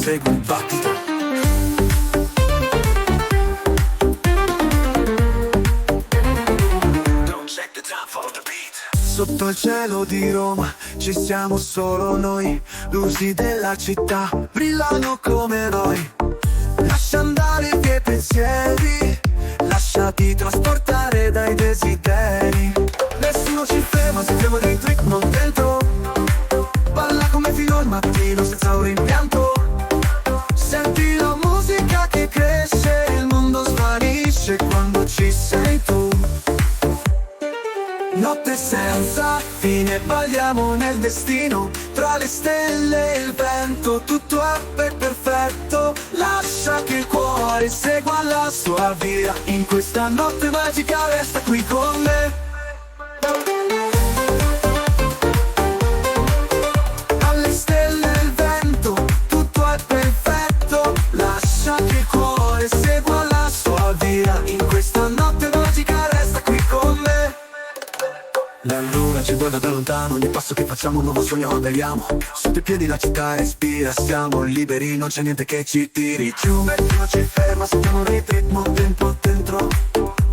segui il battito. Sotto il cielo di Roma ci siamo solo noi, luci della città brillano come noi. Lascia andare i tuoi pensieri, lasciati trasportare dai desideri. Nessuno ci ferma, se siamo dentro, non dentro. Balla come fino al mattino senza un rimpianto. Senti la musica che cresce, il mondo svanisce quando ci sei tu. Notte senza fine, balliamo nel destino. Tra le stelle e il vento, tutto è perfetto. Lascia che il cuore segua la sua via. In questa notte magica resta qui con me. Alle stelle e il vento, tutto è perfetto. Lascia che il cuore segua la sua via. In questa notte magica resta qui con me. La luna ci guarda da lontano, ogni passo che facciamo un nuovo sogno aderiamo. Sotto i piedi la città respira, siamo liberi, non c'è niente che ci tiri giù. Nessuno ci ferma, sentiamo il ritmo dentro dentro.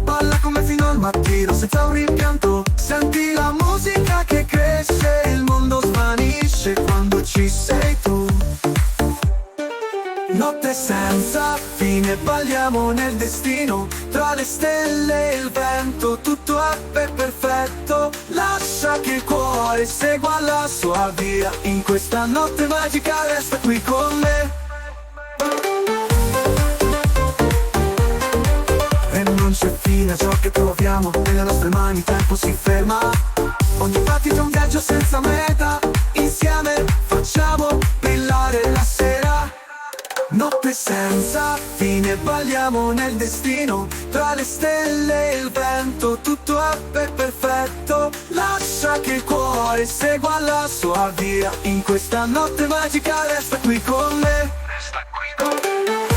Balla come fino al mattino senza un rimpianto. Senti la musica che cresce, il mondo svanisce quando ci sei tu. Notte senza fine, balliamo nel destino. Tra le stelle e il vento, tutto è perfetto. Lascia che il cuore segua la sua via. In questa notte magica resta qui con me. E non c'è fine a ciò che proviamo, nelle nostre mani il tempo si ferma. Ogni battito è un viaggio senza meta. Insieme facciamo brillare la sera. Notte senza fine, balliamo nel destino. Tra le stelle e il vento, tutto è perfetto. Lascia che il cuore segua la sua via. In questa notte magica resta qui con me. Resta qui con me.